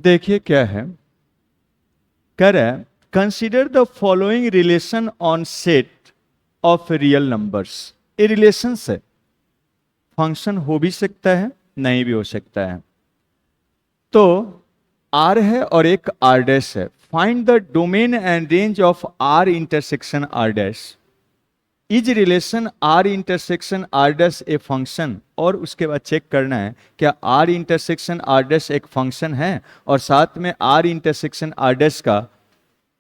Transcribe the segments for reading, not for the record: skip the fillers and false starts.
देखिए क्या है, कह रहा है consider the following relation on set of real numbers. ये रिलेशन से फंक्शन हो भी सकता है, नहीं भी हो सकता है। तो आर है और एक आर डैश है। Find the domain and range of R intersection R dash. Is relation R intersection R dash a function, और उसके बाद चेक करना है क्या आर इंटरसेक्शन आर डैश एक फंक्शन है, और साथ में आर इंटरसेक्शन आर डैश का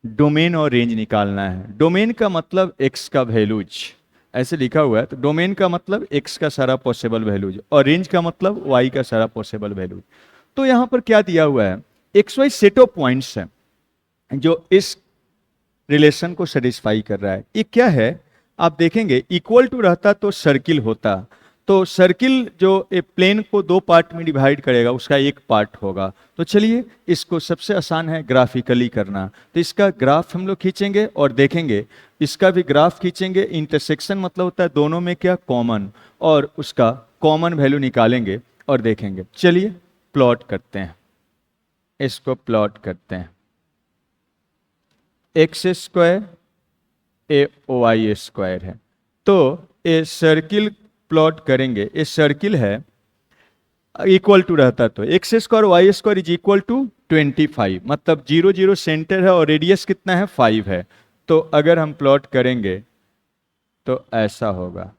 डोमेन और रेंज निकालना है। डोमेन का मतलब एक्स का वैल्यूज, ऐसे लिखा हुआ है, तो डोमेन का मतलब एक्स का सारा पॉसिबल वैल्यूज और रेंज का मतलब वाई का सारा पॉसिबल वैल्यूज। तो यहां पर क्या दिया हुआ है, X Y set of points है जो इस रिलेशन को सेटिस्फाई कर रहा है। ये क्या है, आप देखेंगे इक्वल टू रहता तो सर्किल होता। तो सर्किल जो ए प्लेन को दो पार्ट में डिवाइड करेगा उसका एक पार्ट होगा। तो चलिए इसको सबसे आसान है ग्राफिकली करना। तो इसका ग्राफ हम लोग खींचेंगे और देखेंगे, इसका भी ग्राफ खींचेंगे। इंटरसेक्शन मतलब होता है दोनों में क्या कॉमन, और उसका कॉमन वैल्यू निकालेंगे और देखेंगे। चलिए प्लॉट करते हैं, इसको प्लॉट करते हैं। X square a Y square है, तो ए सर्किल प्लॉट करेंगे। ए सर्किल है, इक्वल टू रहता तो X square Y square is equal to 25, मतलब 0 0 सेंटर है और रेडियस कितना है 5 है। तो अगर हम प्लॉट करेंगे तो ऐसा होगा,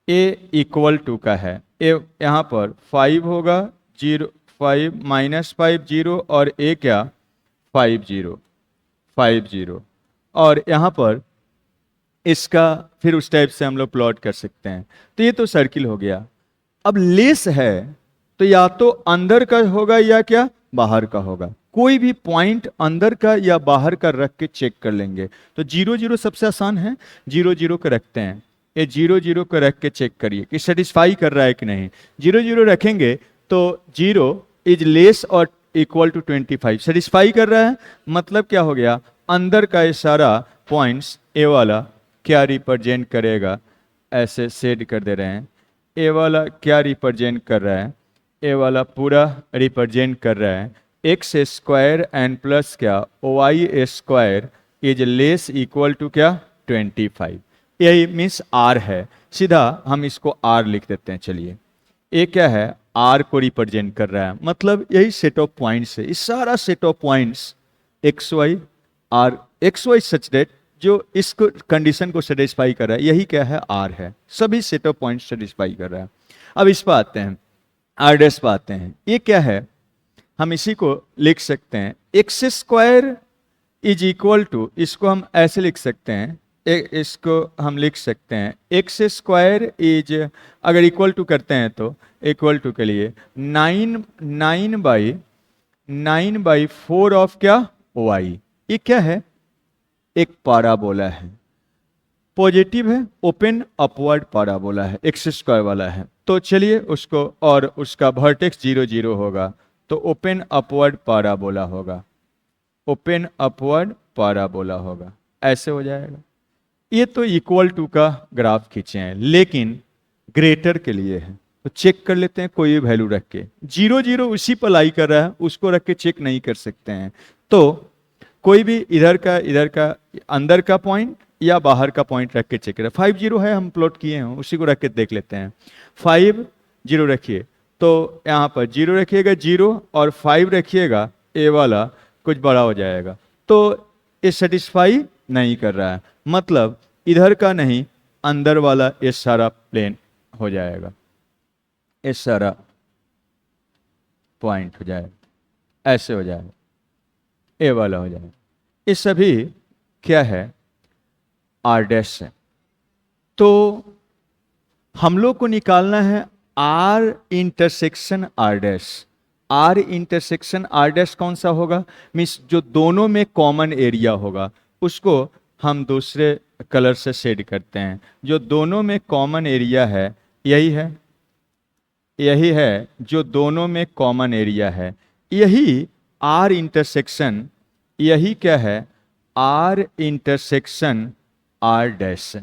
ए इक्वल टू का है, ए यहाँ पर 5 होगा, 0 5 -5 0, और ए क्या 5 0 5 0, और यहाँ पर इसका फिर उस टाइप से हम लोग प्लॉट कर सकते हैं। तो ये तो सर्किल हो गया। अब लेस है तो या तो अंदर का होगा या क्या बाहर का होगा। कोई भी पॉइंट अंदर का या बाहर का रख के चेक कर लेंगे। तो 0 0 सबसे आसान है, 0 0 को रखते हैं। ये 0 0 को रख के चेक करिए कि सेटिस्फाई कर रहा है कि नहीं। 0 0 रखेंगे तो 0 इज लेस और इक्वल टू 25 सेटिस्फाई कर रहा है। मतलब क्या हो गया, अंदर का ये सारा पॉइंट्स ए वाला क्या रिप्रेजेंट करेगा, ऐसे सेट कर दे रहे हैं। ए वाला क्या रिप्रेजेंट कर रहा है, ए वाला पूरा रिप्रेजेंट कर रहा है एक्स स्क्वायर एंड प्लस क्या Y square is less equal to क्या 25। यही मीन्स आर है। सीधा हम इसको आर लिख देते हैं। चलिए ये क्या है, आर को रिप्रेजेंट कर रहा है, मतलब यही सेट ऑफ पॉइंट्स है। इस सारा set of points X Y R, X Y such that जो इस कंडीशन को सेटिस्फाई कर रहा है, यही क्या है आर है। सभी सेट ऑफ पॉइंट सेटिस्फाई कर रहा है। अब इस पर आते हैं, आर डैश पर आते हैं। ये क्या है, हम इसी को लिख सकते हैं X square is equal to, इसको हम ऐसे लिख सकते हैं, इसको हम लिख सकते हैं एक्स स्क्वायर इज, अगर इक्वल टू करते हैं तो इक्वल टू के लिए 9/4 ऑफ क्या वाई। ये क्या है, एक पाराबोला है, पॉजिटिव है, ओपन अपवर्ड पाराबोला है, एक्स स्क्वायर वाला है। तो चलिए उसको, और उसका वर्टेक्स 0 0 होगा, तो ओपन अपवर्ड पाराबोला होगा, ओपन अपवर्ड पाराबोला होगा, ऐसे हो जाएगा। ये तो इक्वल टू का ग्राफ खींचे हैं, लेकिन ग्रेटर के लिए है। तो चेक कर लेते हैं कोई भी वैल्यू रख के। 0 0 उसी पर लाई कर रहा है, उसको रख के चेक नहीं कर सकते हैं। तो कोई भी इधर का अंदर का पॉइंट या बाहर का पॉइंट रख के चेक करें। 5 0 है, हम प्लॉट किए हैं, उसी को रख के देख लेते हैं। 5 0 रखिए, तो यहाँ पर 0 रखिएगा 0 और 5 रखिएगा, ए वाला कुछ बड़ा हो जाएगा। तो ये सेटिस्फाई नहीं कर रहा है, मतलब इधर का नहीं अंदर वाला ये सारा प्लेन हो जाएगा, ये सारा पॉइंट हो जाएगा, ऐसे हो जाएगा, ए वाला हो जाएगा। ये सभी क्या है, आर डैश है। तो हम लोग को निकालना है R intersection R dash. R intersection R dash कौन सा होगा, मीन्स जो दोनों में कॉमन एरिया होगा, उसको हम दूसरे कलर से शेड करते हैं। जो दोनों में कॉमन एरिया है, यही है, यही है जो दोनों में कॉमन एरिया है, यही आर इंटरसेक्शन, यही क्या है आर इंटरसेक्शन आर डैश।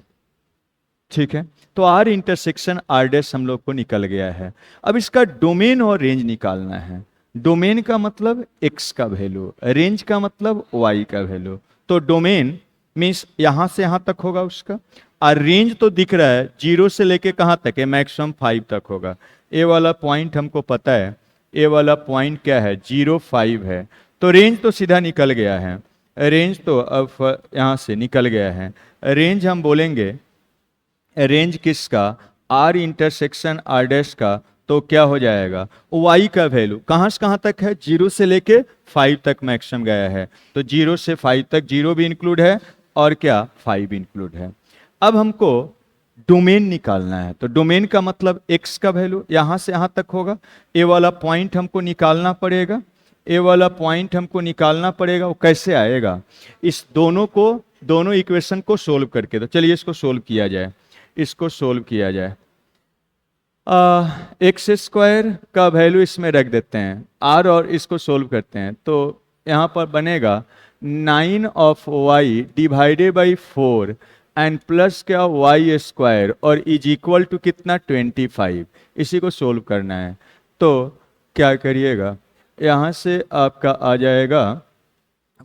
ठीक है, तो आर इंटरसेक्शन आर डैश हम लोग को निकल गया है। अब इसका डोमेन और रेंज निकालना है। डोमेन का मतलब एक्स का वैल्यू, रेंज का मतलब वाई का वैल्यू। तो डोमेन मीन्स यहां से यहां तक होगा उसका, और रेंज तो दिख रहा है 0 से लेके कहां तक है, मैक्सिमम 5 तक होगा। ए वाला पॉइंट हमको पता है, ए वाला पॉइंट क्या है, 0 5 है। तो रेंज तो सीधा निकल गया है, रेंज तो अब यहां से निकल गया है। रेंज हम बोलेंगे, रेंज किसका, आर इंटरसेक्शन आर डैश का, तो क्या हो जाएगा, वाई का वैल्यू कहाँ से कहाँ तक है, 0 से लेके 5 तक मैक्सिमम गया है। तो 0 से 5 तक 0 भी इंक्लूड है और क्या 5 भी इंक्लूड है। अब हमको डोमेन निकालना है, तो डोमेन का मतलब एक्स का वैल्यू यहां से यहां तक होगा। ए वाला पॉइंट हमको निकालना पड़ेगा, ए वाला पॉइंट हमको निकालना पड़ेगा। वो कैसे आएगा, इस दोनों इक्वेशन को सोल्व करके। तो चलिए इसको सोल्व किया जाए, इसको सोल्व किया जाए। एक्स स्क्वायर का वैल्यू इसमें रख देते हैं आर, और इसको सोल्व करते हैं। तो यहाँ पर बनेगा 9 of Y divided by 4 and plus क्या वाई स्क्वायर, और इज इक्वल टू कितना 25। इसी को सोल्व करना है। तो क्या करिएगा, यहाँ से आपका आ जाएगा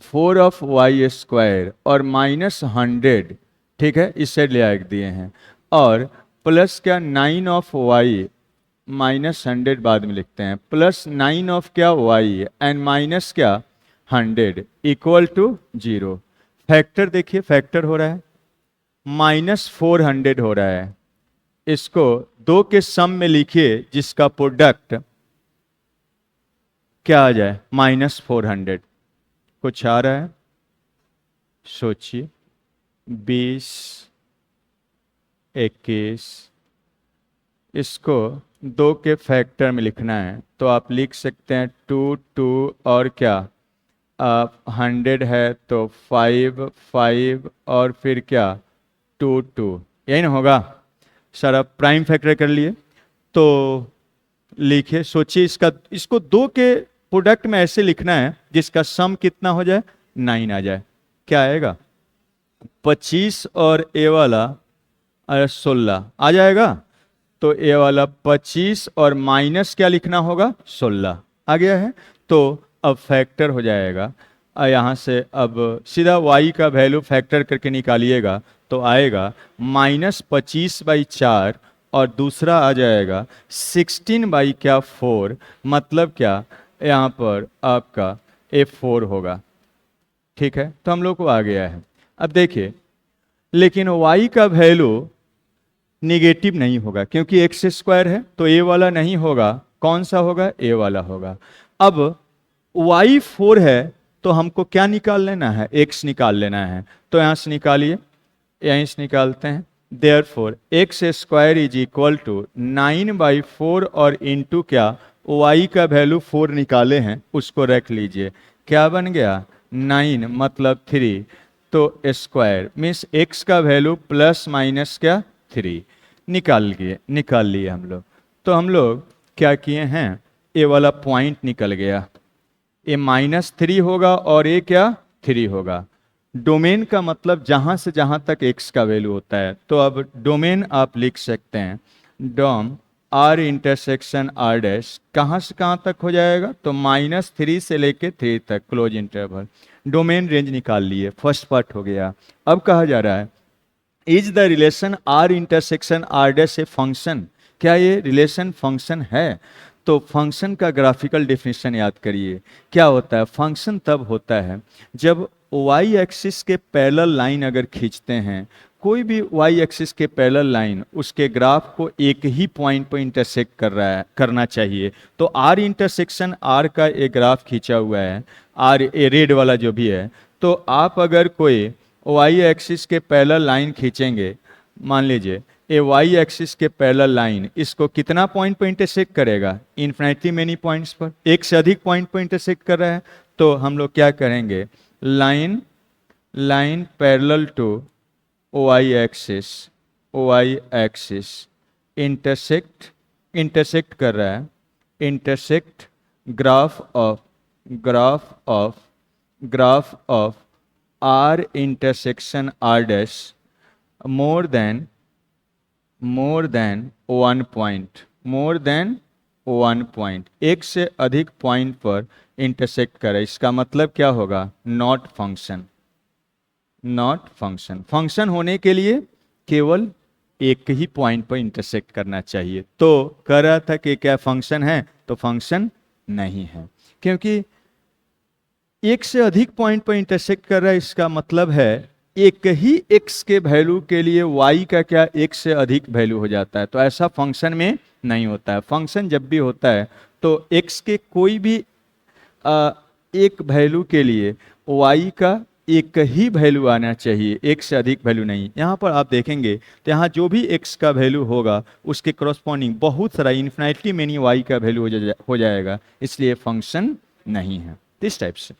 4 ऑफ वाई स्क्वायर और -100, ठीक है, इस साइड ले आ दिए हैं, और प्लस क्या 9 ऑफ वाई, -100 बाद में लिखते हैं, प्लस 9 ऑफ क्या वाई एंड माइनस क्या 100 इक्वल टू 0। फैक्टर देखिए, फैक्टर हो रहा है, -400 हो रहा है। इसको दो के सम में लिखिए जिसका प्रोडक्ट क्या आ जाए, -400। कुछ आ रहा है, सोचिए, 20, 21, इसको दो के फैक्टर में लिखना है तो आप लिख सकते हैं 2 2 और क्या, 100 है तो 5 5 और फिर क्या 2 2, यही ना होगा सर। आप प्राइम फैक्टर कर लिए तो लिखिए, सोचिए इसको दो के प्रोडक्ट में ऐसे लिखना है जिसका सम कितना हो जाए, 9 आ जाए। क्या आएगा, 25 और ए वाला 16 आ जाएगा। तो ए वाला 25 और माइनस क्या लिखना होगा, 16 आ गया है। तो अब फैक्टर हो जाएगा, यहाँ से अब सीधा y का वैल्यू फैक्टर करके निकालिएगा तो आएगा -25/4, और दूसरा आ जाएगा 16/4, मतलब क्या यहाँ पर आपका F4 होगा। ठीक है, तो हम लोग को आ गया है। अब देखिए, लेकिन y का वैल्यू निगेटिव नहीं होगा क्योंकि एक्स स्क्वायर है, तो ए वाला नहीं होगा, कौन सा होगा, ए वाला होगा। अब y4 है तो हमको क्या निकाल लेना है, x निकाल लेना है। तो यहां से निकालिए, यहीं से निकालते हैं। Therefore X square is equal to 9/4 और इंटू क्या, y का वैल्यू 4 निकाले हैं उसको रख लीजिए। क्या बन गया, 9 मतलब 3, तो स्क्वायर मीन्स x का वैल्यू प्लस माइनस क्या 3 निकाल लिए हम लोग। तो हम लोग क्या किए हैं, ए वाला पॉइंट निकल गया, ए -3 होगा और ए क्या 3 होगा। डोमेन का मतलब जहां से जहां तक x का वैल्यू होता है। तो अब डोमेन आप लिख सकते हैं, डोम आर इंटरसेक्शन आर डैश कहाँ से कहाँ तक हो जाएगा, तो -3 से लेके 3 तक क्लोज इंटरवल। डोमेन रेंज निकाल लिए, फर्स्ट पार्ट हो गया। अब कहा जा रहा है, is the relation R intersection R dash a function, क्या ये रिलेशन फंक्शन है। तो फंक्शन का ग्राफिकल डेफिनेशन याद करिए, क्या होता है, फंक्शन तब होता है जब y एक्सिस के पैरेलल लाइन अगर खींचते हैं, कोई भी y एक्सिस के पैरेलल लाइन उसके ग्राफ को एक ही पॉइंट पर इंटरसेक्ट करना चाहिए। तो r इंटरसेक्शन r का एक ग्राफ खींचा हुआ है, r ए रेड वाला जो भी है, तो आप अगर कोई y एक्सिस के पैरेलल लाइन खींचेंगे, मान लीजिए ए y एक्सिस के पैरेलल लाइन इसको कितना पॉइंट पर इंटरसेक्ट करेगा, इन्फिनिटली मेनी पॉइंट्स पर, एक से अधिक पॉइंट पर इंटरसेक्ट कर रहा है। तो हम लोग क्या करेंगे, line parallel to y axis intersect कर रहा है, intersect graph of r intersection r dash more than more than 1 point, more than 1 point, एक से अधिक पॉइंट पर इंटरसेक्ट करे, इसका मतलब क्या होगा? Not function, not function. Function होने के लिए केवल एक ही पॉइंट पर इंटरसेक्ट करना चाहिए। तो कह रहा था कि क्या फंक्शन है? तो फंक्शन नहीं है, क्योंकि एक से अधिक पॉइंट पर इंटरसेक्ट कर रहा है, इसका मतलब है एक ही x के वैल्यू के लिए y का क्या एक से अधिक वैल्यू हो जाता है। तो ऐसा फंक्शन में नहीं होता है। फंक्शन जब भी होता है तो x के कोई भी एक वैल्यू के लिए y का एक ही वैल्यू आना चाहिए, एक से अधिक वैल्यू नहीं। यहाँ पर आप देखेंगे तो यहाँ जो भी x का वैल्यू होगा उसके करस्पॉन्डिंग बहुत सारा इन्फिनिटी मेनी y का वैल्यू हो जाएगा, इसलिए फंक्शन नहीं है। इस टाइप से